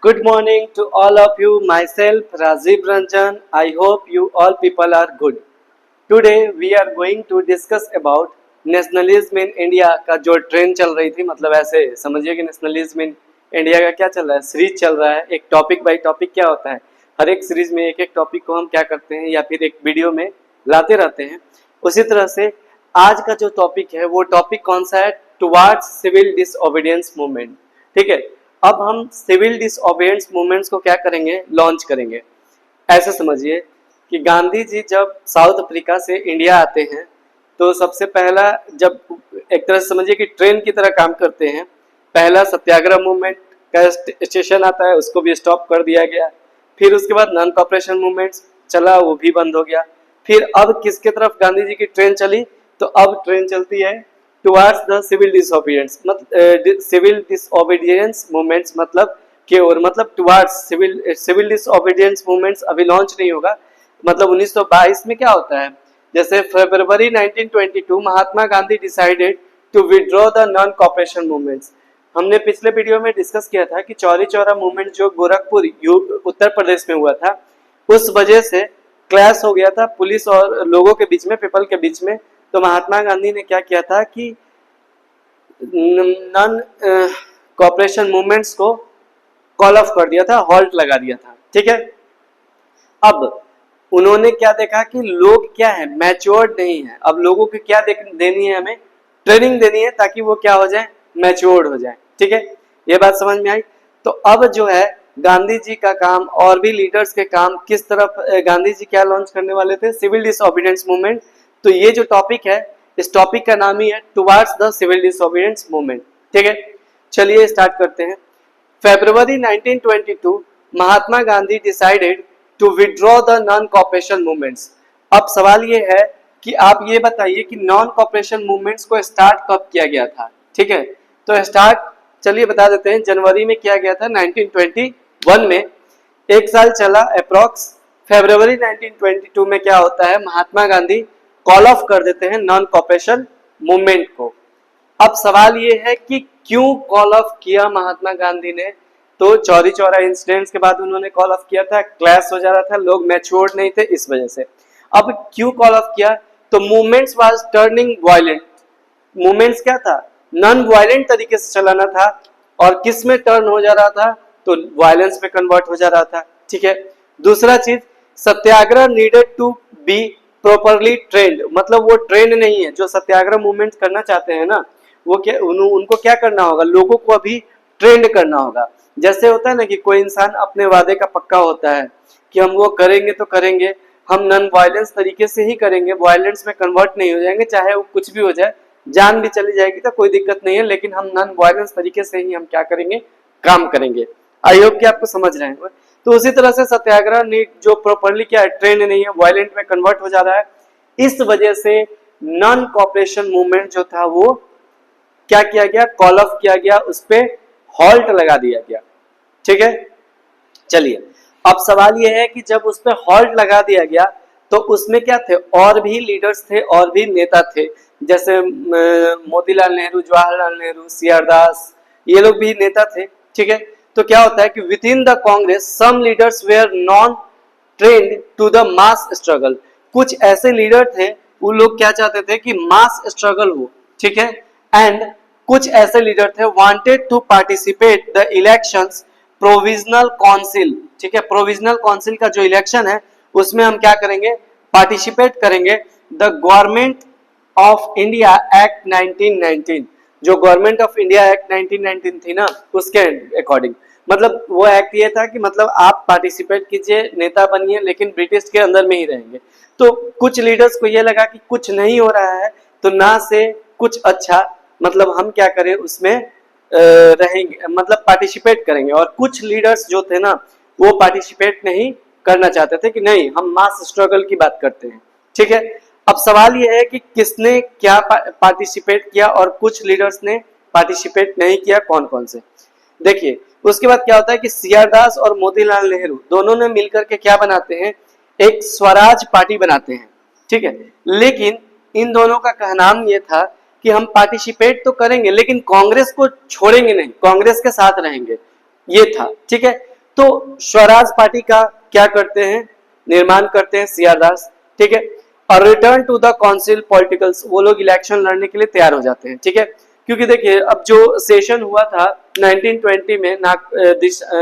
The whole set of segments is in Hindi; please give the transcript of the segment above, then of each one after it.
Good morning to all of you. Myself Rajiv Ranjan. I hope you all people are good. Today we are going to discuss about nationalism in India का जो ट्रेंड चल रही थी, मतलब ऐसे समझिए कि नेशनलिज्म इन इंडिया का क्या चल रहा है, सीरीज चल रहा है। एक टॉपिक बाय टॉपिक क्या होता है, हर एक सीरीज में एक एक टॉपिक को हम क्या करते हैं या फिर एक वीडियो में लाते रहते हैं। उसी तरह से आज का जो टॉपिक है वो टॉपिक कौन सा है, टुवार्ड्स सिविल डिसओबीडियंस मूवमेंट। ठीक है, अब हम सिविल डिसओबीडियंस मूवमेंट्स को क्या करेंगे, लॉन्च करेंगे। ऐसे समझिए कि गांधी जी जब साउथ अफ्रीका से इंडिया आते हैं तो सबसे पहला, जब एक तरह से समझिए कि ट्रेन की तरह काम करते हैं, पहला सत्याग्रह मूवमेंट का स्टेशन आता है, उसको भी स्टॉप कर दिया गया। फिर उसके बाद नॉन कॉपरेशन मूवमेंट चला, वो भी बंद हो गया। फिर अब किसके तरफ गांधी जी की ट्रेन चली, तो अब ट्रेन चलती है टुवार्ड्स द सिविल डिसओबीडियंस, मतलब सिविल डिसओबीडियंस मूवमेंट्स, मतलब के और मतलब टुवार्ड्स सिविल डिसओबीडियंस मूवमेंट्स अभी लॉन्च नहीं होगा। मतलब 1922 में क्या होता है, जैसे फरवरी 1922 Mahatma Gandhi decided to withdraw the non cooperation movements. हमने पिछले वीडियो में डिस्कस किया था कि चौरी चौरा मूवमेंट जो गोरखपुर उत्तर प्रदेश में हुआ था, उस वजह से क्लैश हो गया था पुलिस और लोगों के बीच में, पीपल के बीच में। तो महात्मा गांधी ने क्या किया था कि नॉन कॉपरेशन मूवमेंट्स को कॉल ऑफ कर दिया था, हॉल्ट लगा दिया था। ठीक है, अब उन्होंने क्या देखा कि लोग क्या है, मैच्योर्ड नहीं है। अब लोगों को क्या देनी है, हमें ट्रेनिंग देनी है ताकि वो क्या हो जाए, मैच्योर्ड हो जाए। ठीक है, ये बात समझ में आई। तो अब जो है गांधी जी का काम और भी लीडर्स के काम किस तरफ, गांधी जी क्या लॉन्च करने वाले थे, सिविल डिसओबीडियंस मूवमेंट। तो ये जो टॉपिक है, इस टॉपिक का नाम ही है towards the civil disobedience movement. ठीक है, चलिए स्टार्ट करते हैं। फरवरी 1922 Mahatma Gandhi decided to withdraw the non cooperation movements. अब सवाल ये है कि आप ये बताइए कि नॉन कॉपरेशन मूवमेंट्स को स्टार्ट कब किया गया था। ठीक है, तो स्टार्ट चलिए बता देते हैं, जनवरी में किया गया था 1921 में। एक साल चला अप्रॉक्स। फरवरी 1922 में क्या होता है, महात्मा गांधी कॉल ऑफ कर देते हैं नॉन कॉपरेशन मूवमेंट को। अब सवाल ये है कि क्यों कॉल ऑफ किया महात्मा गांधी ने, तो चौरी चौरा इंसिडेंट्स के बाद उन्होंने कॉल ऑफ किया था, क्लैश हो जा रहा था, लोग मैच्योर्ड नहीं थे, इस वजह से। अब क्यों कॉल ऑफ किया, तो movements was turning violent. Movements क्या था, नॉन वायलेंट तरीके से चलाना था, और किस में टर्न हो जा रहा था, तो वायलेंस में कन्वर्ट हो जा रहा था। ठीक है, दूसरा चीज, satyagraha needed to be properly trained, मतलब वो ट्रेंड नहीं है। जो सत्याग्रह मूवमेंट करना चाहते हैं ना, वो क्या उनको क्या करना होगा, लोगों को अभी ट्रेंड करना होगा। जैसे होता है ना कि कोई इंसान अपने वादे का पक्का होता है कि हम वो करेंगे तो करेंगे, हम नॉन वायलेंस तरीके से ही करेंगे, वायलेंस में कन्वर्ट नहीं हो जाएंगे, चाहे वो कुछ भी हो जाए, जान भी चली जाएगी तो कोई दिक्कत नहीं है, लेकिन हम नॉन वायलेंस तरीके से ही हम क्या करेंगे, काम करेंगे। आई होप कि आपको समझ रहे हैं। तो उसी तरह से सत्याग्रह जो प्रॉपरली क्या है, ट्रेंड नहीं है, वायलेंट में कन्वर्ट हो जा रहा है। इस वजह से नॉन कॉपरेशन मूवमेंट जो था वो क्या किया गया, कॉल ऑफ किया गया, उस पर हॉल्ट लगा दिया गया। ठीक है, चलिए अब सवाल यह है कि जब उस पर हॉल्ट लगा दिया गया तो उसमें क्या थे, और भी लीडर्स थे, और भी नेता थे, जैसे मोतीलाल नेहरू, जवाहरलाल नेहरू, सीआर दास, ये लोग भी नेता थे। ठीक है, तो क्या होता है कि within the Congress some leaders were non trained to the mass struggle. कुछ ऐसे लीडर थे, वो लोग क्या चाहते थे कि मास स्ट्रगल हो। ठीक है, एंड कुछ ऐसे लीडर थे wanted to participate the elections provisional council. ठीक है, प्रोविजनल काउंसिल का जो इलेक्शन है उसमें हम क्या करेंगे, पार्टिसिपेट करेंगे। The government of India act 1919, जो गवर्नमेंट ऑफ इंडिया एक्ट 1919 थी ना, उसके अकॉर्डिंग, मतलब वो एक्ट ये था कि मतलब आप पार्टिसिपेट कीजिए, नेता बनिए, लेकिन ब्रिटिश के अंदर में ही रहेंगे। तो कुछ लीडर्स को ये लगा कि कुछ नहीं हो रहा है, तो ना से कुछ अच्छा, मतलब हम क्या करें उसमें रहेंगे, मतलब पार्टिसिपेट करेंगे। और कुछ लीडर्स जो थे ना, वो पार्टिसिपेट नहीं करना चाहते थे कि नहीं, हम मास स्ट्रगल की बात करते हैं। ठीक है, अब सवाल यह है कि किसने क्या पार्टिसिपेट किया और कुछ लीडर्स ने पार्टिसिपेट नहीं किया, कौन कौन से। देखिए उसके बाद क्या होता है कि सीआर दास और मोतीलाल नेहरू दोनों ने मिलकर के क्या बनाते हैं, एक स्वराज पार्टी बनाते हैं। ठीक है, लेकिन इन दोनों का कहनाम ये था कि हम पार्टिसिपेट तो करेंगे लेकिन कांग्रेस को छोड़ेंगे नहीं, कांग्रेस के साथ रहेंगे, ये था। ठीक है, तो स्वराज पार्टी का क्या करते हैं, निर्माण करते हैं सी आर दास, ठीक है। और return to the council politicals, वो लोग इलेक्शन लड़ने के लिए तैयार हो जाते हैं, ठीक है। क्योंकि देखिए अब जो सेशन हुआ था 1920 में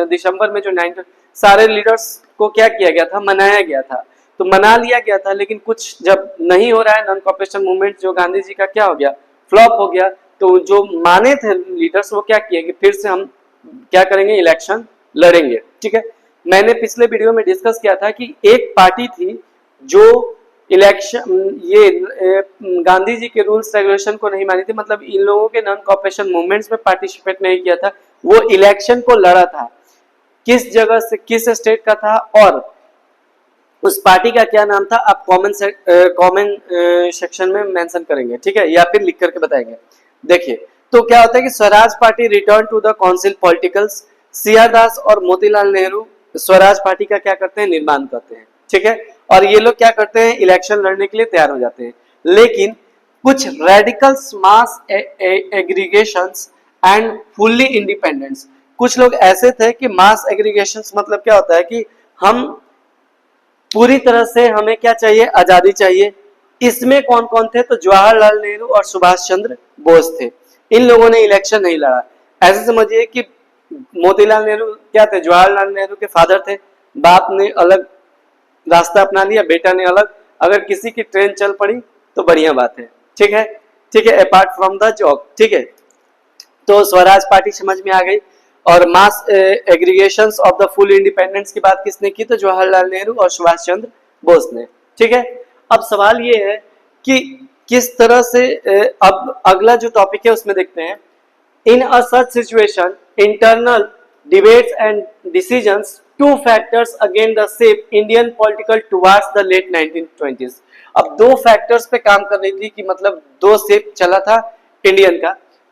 दिसंबर में, जो 19 सारे लीडर्स को क्या किया गया था, मनाया गया था, तो मना लिया गया था, लेकिन कुछ जब नहीं हो रहा है नॉन कॉपरेशन मूवमेंट जो गांधी जी का क्या हो गया, फ्लॉप हो गया, तो जो माने थे लीडर्स वो क्या किए कि फिर से हम क्या करेंगे, इलेक्शन लड़ेंगे, ठीक है। मैंने पिछले वीडियो में डिस्कस किया था कि एक पार्टी थी जो इलेक्शन गांधी जी के रूल्स रेगुलेशन को नहीं मानी थी, मतलब इन लोगों के नॉन कॉपरेशन मूवमेंट्स में पार्टिसिपेट नहीं किया था, वो इलेक्शन को लड़ा था, किस जगह से, किस स्टेट का था और उस पार्टी का क्या नाम था, आप कमेंट सेक्शन में मेंशन करेंगे, ठीक है, या फिर लिख करके बताएंगे। देखिए तो क्या होता है कि Swaraj party return to the council politicals, C R Das और मोतीलाल नेहरू स्वराज पार्टी का क्या करते हैं, निर्माण करते हैं, ठीक है। और ये लोग क्या करते हैं, इलेक्शन लड़ने के लिए तैयार हो जाते हैं, लेकिन कुछ radicals mass agitations and fully independence, कुछ लोग ऐसे थे कि मास एग्रीगेशंस मतलब क्या होता है कि हम पूरी तरह से, हमें क्या चाहिए, आजादी चाहिए। इसमें कौन कौन थे, तो जवाहरलाल नेहरू और सुभाष चंद्र बोस थे। इन लोगों ने इलेक्शन नहीं लड़ा। ऐसे समझिए कि मोतीलाल नेहरू क्या थे, जवाहरलाल नेहरू के फादर थे, बाप ने अलग रास्ता अपना लिया, बेटा ने अलग, अगर किसी की ट्रेन चल पड़ी तो बढ़िया बात है, ठीक है, ठीक है, अपार्ट फ्रॉम द जॉब, ठीक है। तो स्वराज पार्टी समझ में आ गई। और मास aggregations of the full independence की बात किसने की, तो जवाहरलाल नेहरू और सुभाष चंद्र बोस ने, ठीक है। अब सवाल ये है कि किस तरह से, अब अगला जो टॉपिक है उसमें देखते हैं, in a such situation internal debates and decisions two factors again the shape Indian political towards the late 1920s। अब दो फैक्टर्स पे काम कर रही थी कि मतलब दो शेप चला था इंडियन का,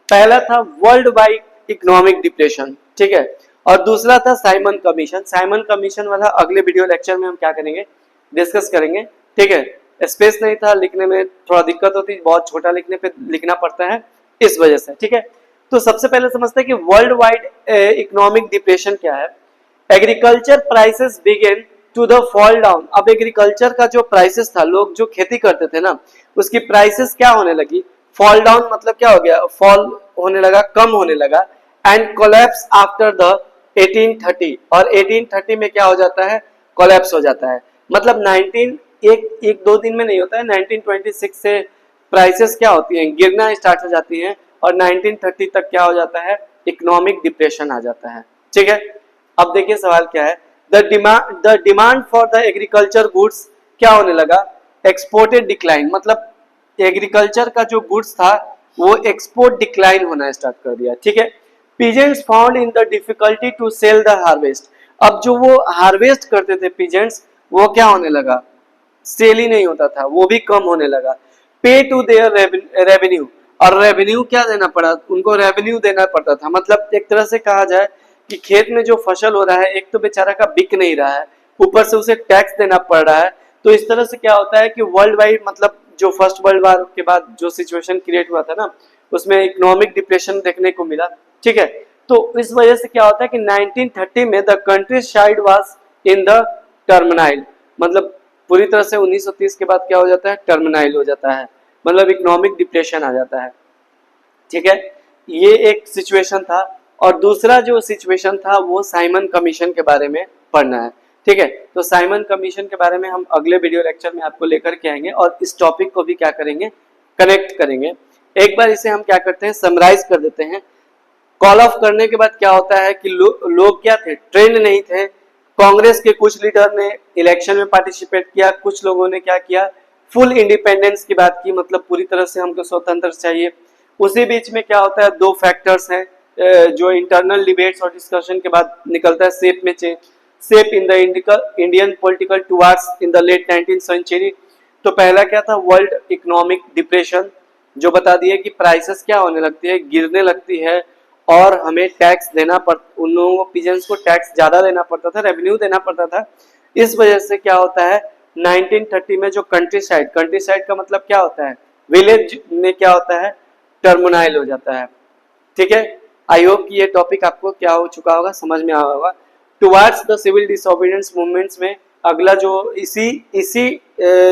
पहला था वर्ल्ड वाइड इकोनॉमिक डिप्रेशन, ठीक है, और दूसरा था साइमन कमीशन। साइमन कमीशन वाला अगले वीडियो लेक्चर में हम क्या करेंगे, डिस्कस करेंगे, ठीक है। स्पेस नहीं था, लिखने में थोड़ा दिक्कत होती, बहुत छोटा लिखने पे लिखना पड़ता है इस वजह से, ठीक है। तो सबसे पहले समझते हैं कि वर्ल्ड वाइड इकोनॉमिक डिप्रेशन क्या है। Agriculture prices began to the fall down. अब एग्रीकल्चर का जो प्राइसेस था, लोग जो खेती करते थे ना, उसकी प्राइसेस क्या होने लगी, फॉल डाउन मतलब क्या हो गया, फॉल होने लगा, कम होने लगा। एंड कोलैप्स आफ्टर द 1830, और 1830 में क्या हो जाता है, कोलैप्स हो जाता है। मतलब 19 एक दो दिन में नहीं होता है, 1926 से प्राइसेस क्या होती हैं, गिरना स्टार्ट हो जाती हैं, और 1930 तक क्या हो जाता है, इकोनॉमिक डिप्रेशन आ जाता है, ठीक है। अब देखिए सवाल क्या है, the demand for the agriculture goods क्या होने लगा, एक्सपोर्टेड डिक्लाइन, मतलब एग्रीकल्चर का जो गुड्स था वो एक्सपोर्ट डिक्लाइन होना स्टार्ट कर दिया, ठीक है। Peasants found in the difficulty to sell the harvest. अब जो वो हार्वेस्ट करते थे पीजेंट्स, वो क्या होने लगा, सेल ही नहीं होता था, वो भी कम होने लगा। पे टू देयर रेवेन्यू, और रेवेन्यू क्या देना पड़ा उनको, रेवेन्यू देना पड़ता था। मतलब एक तरह से कहा जाए कि खेत में जो फसल हो रहा है, एक तो बेचारा का बिक नहीं रहा है, ऊपर से उसे टैक्स देना पड़ रहा है। तो इस तरह से क्या होता है कि वर्ल्ड वाइड, मतलब जो फर्स्ट वर्ल्ड वॉर के बाद जो सिचुएशन क्रिएट हुआ था ना, उसमें इकोनॉमिक डिप्रेशन देखने को मिला, ठीक है। तो इस वजह से क्या होता है कि 1930 में the countryside was in the turmoil, मतलब पूरी तरह से 1930 के बाद क्या हो जाता है, टर्मिनाइल हो जाता है, मतलब इकोनॉमिक डिप्रेशन आ जाता है, ठीक है। ये एक सिचुएशन था। और दूसरा जो सिचुएशन था वो साइमन कमीशन के बारे में पढ़ना है, ठीक है। तो साइमन कमीशन के बारे में हम अगले वीडियो लेक्चर में आपको लेकर के आएंगे, और इस टॉपिक को भी क्या करेंगे, कनेक्ट करेंगे। एक बार इसे हम क्या करते हैं, समराइज कर देते हैं। कॉल ऑफ करने के बाद क्या होता है कि लोग क्या थे, ट्रेंड नहीं थे। कांग्रेस के कुछ लीडर ने इलेक्शन में पार्टिसिपेट किया, कुछ लोगों ने क्या किया, फुल इंडिपेंडेंस की बात की, मतलब पूरी तरह से हमको स्वतंत्र चाहिए। उसी बीच में क्या होता है, दो फैक्टर्स हैं जो इंटरनल डिबेट्स और डिस्कशन के बाद निकलता है, शेप में change, shape in the Indian political towards in the late 19th century. तो पहला क्या था, वर्ल्ड इकोनॉमिक डिप्रेशन, जो बता दिए कि प्राइसेस क्या होने लगती है, गिरने लगती है, और हमें टैक्स देना पड़, उन लोगों को पीजेंट्स को टैक्स ज्यादा देना पड़ता था, रेवेन्यू देना पड़ता था। इस वजह से क्या होता है, 1930 में जो कंट्री साइड का मतलब क्या होता है, विलेज में क्या होता है, टर्मिनाइल हो जाता है, ठीक है। आई होप कि ये टॉपिक आपको क्या हो चुका होगा, समझ में आया होगा। Towards the civil disobedience movements में अगला जो इसी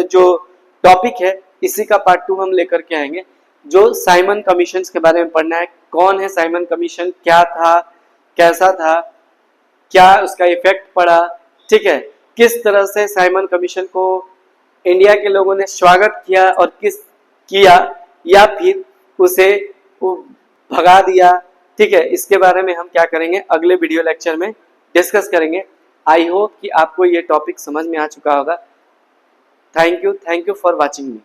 जो टॉपिक है, इसी का पार्ट 2 हम लेकर के आएंगे, जो साइमन कमीशन के बारे में पढ़ना है। कौन है साइमन कमीशन, क्या था, कैसा था, क्या उसका इफेक्ट पड़ा, ठीक है, किस तरह से साइमन कमीशन को इंडिया के लोगों ने स्वागत किया और किस किया या फिर उसे भगा दिया, ठीक है, इसके बारे में हम क्या करेंगे अगले वीडियो लेक्चर में डिस्कस करेंगे। आई होप कि आपको ये टॉपिक समझ में आ चुका होगा। Thank you for watching me.